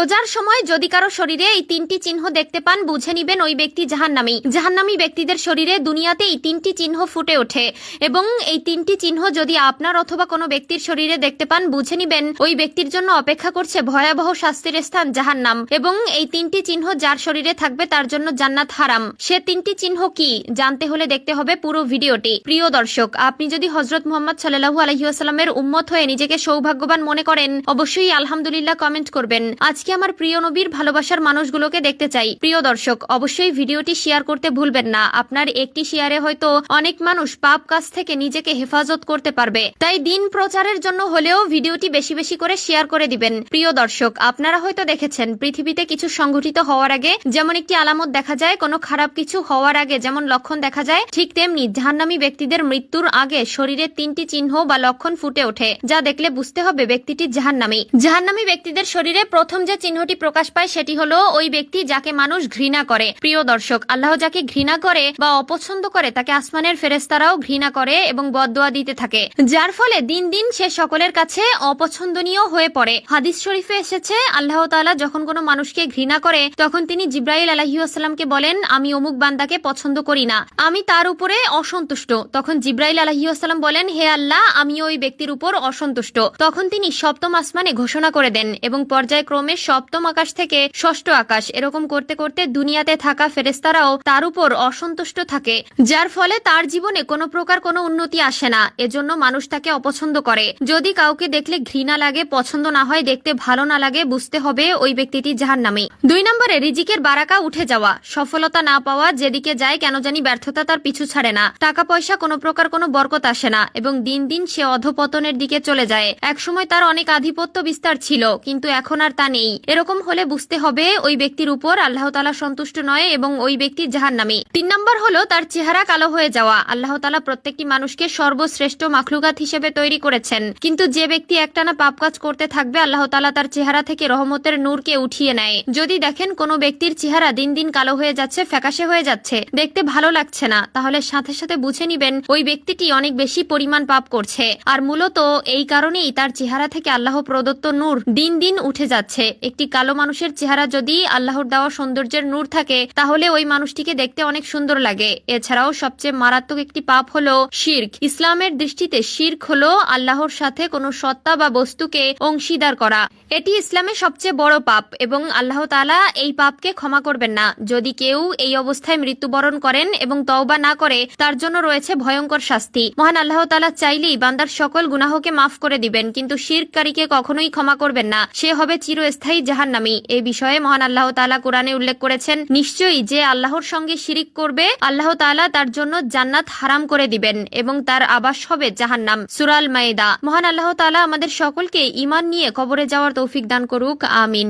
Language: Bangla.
রোজার সময় যদি কারো শরীরে এই তিনটি চিহ্ন দেখতে পান বুঝে নিবেন ওই ব্যক্তি জাহান্নামী। জাহান্নামী ব্যক্তিদের শরীরে দুনিয়াতে এই তিনটি চিহ্ন ফুটে ওঠে এবং এই তিনটি চিহ্ন যদি আপনার অথবা কোনো ব্যক্তির শরীরে দেখতে পান বুঝে নিবেন ওই ব্যক্তির জন্য অপেক্ষা করছে ভয়াবহ শাস্তির স্থান জাহান্নাম। এবং এই তিনটি চিহ্ন যার শরীরে থাকবে তার জন্য জান্নাত হারাম। সে তিনটি চিহ্ন কি জানতে হলে দেখতে হবে পুরো ভিডিওটি। প্রিয় দর্শক, আপনি যদি হযরত মুহাম্মদ সাল্লাল্লাহু আলাইহি ওয়াসাল্লামের উম্মত হয়ে নিজেকে সৌভাগ্যবান মনে করেন অবশ্যই আলহামদুলিল্লাহ কমেন্ট করবেন। আজকে আমার প্রিয় নবীর ভালোবাসার মানুষগুলোকে দেখতে চাই। প্রিয় দর্শক, অবশ্যই ভিডিওটি শেয়ার করতে ভুলবেন না। আপনার একটি শেয়ারে হয়তো অনেক মানুষ পাপ কাজ থেকে নিজেকে হেফাজত করতে পারবে। তাই দিন প্রচারের জন্য হলেও ভিডিওটি বেশি বেশি করে শেয়ার করে দিবেন। প্রিয় দর্শক, আপনারা হয়তো দেখেছেন পৃথিবীতে কিছু সংঘটিত হওয়ার আগে যেমন একটি আলামত দেখা যায়, কোনো খারাপ কিছু হওয়ার আগে যেমন লক্ষণ দেখা যায়, ঠিক তেমনি জাহান্নামী ব্যক্তিদের মৃত্যুর আগে শরীরে তিনটি চিহ্ন বা লক্ষণ ফুটে ওঠে যা দেখলে বুঝতে হবে ব্যক্তিটি জাহান্নামী। জাহান্নামী ব্যক্তিদের শরীরে প্রথম যে চিহ্নটি প্রকাশ পায় সেটি হলো ওই ব্যক্তি যাকে মানুষ ঘৃণা করে। প্রিয় দর্শক, আল্লাহ যাকে ঘৃণা করে বা অপছন্দ করে তাকে আসমানের ফেরেশতারাও ঘৃণা করে এবং বদদোয়া দিতে থাকে, যার ফলে দিন দিন সে সকলের কাছে অপছন্দনীয় হয়ে পড়ে। হাদিস শরীফে এসেছে আল্লাহ তাআলা যখন কোনো মানুষকে ঘৃণা করে তখন তিনি জিবরাইল আলাইহিস সালামকে বলেন, আমি অমুক বান্দাকে পছন্দ করি না, আমি তার উপরে অসন্তুষ্ট। তখন জিবরাইল আলাইহিস সালাম বলেন, হে আল্লাহ, আমি ওই ব্যক্তির উপর অসন্তুষ্ট। তখন তিনি সপ্তম আসমানে ঘোষণা করে দেন এবং পর্যায়ক্রমে সপ্তম আকাশ থেকে ষষ্ঠ আকাশ এরকম করতে করতে দুনিয়াতে থাকা ফেরেশতারাও তার উপর অসন্তুষ্ট থাকে, যার ফলে তার জীবনে কোনো প্রকার কোনো উন্নতি আসে না। এজন্য মানুষ তাকে অপছন্দ করে। যদি কাউকে দেখলে ঘৃণা লাগে, পছন্দ না হয়, দেখতে ভালো না লাগে, বুঝতে হবে ওই ব্যক্তিটি জাহান্নামী। 2 নম্বরে রিজিকের বারাকা উঠে যাওয়া, সফলতা না পাওয়া, যেদিকে যায় কেন জানি ব্যর্থতা তার পিছু ছাড়ে না, টাকা পয়সা কোনো প্রকার কোনো বরকত আসে না এবং দিন দিন সে অধপতনের দিকে চলে যায়। একসময় তার অনেক আধিপত্য বিস্তার ছিল কিন্তু এখন আর তা নেই। এরকম হলে বুঝতে হবে ওই ব্যক্তির উপর আল্লাহ তাআলা সন্তুষ্ট নয় এবং ওই ব্যক্তি জাহান্নামী। 3 নম্বর হলো তার চেহারা কালো হয়ে যাওয়া। আল্লাহ তাআলা প্রত্যেকটি মানুষকে সর্বশ্রেষ্ঠ মাখলুকাত হিসেবে তৈরি করেছেন, কিন্তু যে ব্যক্তি একটানা পাপ কাজ করতে থাকবে আল্লাহ তাআলা তার চেহারা থেকে রহমতের নূরকে উঠিয়ে নেয়। যদি দেখেন কোনো ব্যক্তির চেহারা দিন দিন কালো হয়ে যাচ্ছে, ফ্যাকাশে হয়ে যাচ্ছে, দেখতে ভালো লাগছে না, তাহলে সাথে সাথে বুঝে নিবেন ওই ব্যক্তিটি অনেক বেশি পরিমাণ পাপ করছে। আর মূলত এই কারণেই তার চেহারা থেকে আল্লাহ প্রদত্ত নূর দিন দিন উঠে যাচ্ছে। একটি কালো মানুষের চেহারা যদি আল্লাহর দেওয়া সৌন্দর্যের নূর থাকে তাহলে ওই মানুষটিকে দেখতে অনেক সুন্দর লাগে। এছাড়াও সবচেয়ে মারাত্মক একটি পাপ হলো শিরক। ইসলামের দৃষ্টিতে শিরক হলো আল্লাহর সাথে কোনো সত্তা বা বস্তুকে অংশীদার করা। এটি ইসলামের সবচেয়ে বড় পাপ এবং আল্লাহ তাআলা এই পাপকে ক্ষমা করবেন না। যদি কেউ এই অবস্থায় মৃত্যুবরণ করেন এবং তওবা না করে তার জন্য রয়েছে ভয়ঙ্কর শাস্তি। মহান আল্লাহ তাআলা চাইলেই বান্দার সকল গুনাহকে মাফ করে দিবেন, কিন্তু শিরককারীকে কখনোই ক্ষমা করবেন না। সে হবে চিরস্থায়ী জাহান্নামী। এই বিষয়ে মহান আল্লাহ তাআলা কোরআনে উল্লেখ করেছেন, নিশ্চয়ই যে আল্লাহর সঙ্গে শিরিক করবে আল্লাহ তাআলা তার জন্য জান্নাত হারাম করে দিবেন এবং তার আবাস হবে জাহান্নাম। সূরা আল মাইদা। মহান আল্লাহ তাআলা আমাদের সকলকে ঈমান নিয়ে কবরে যাওয়ার তৌফিক দান করুক। আমিন।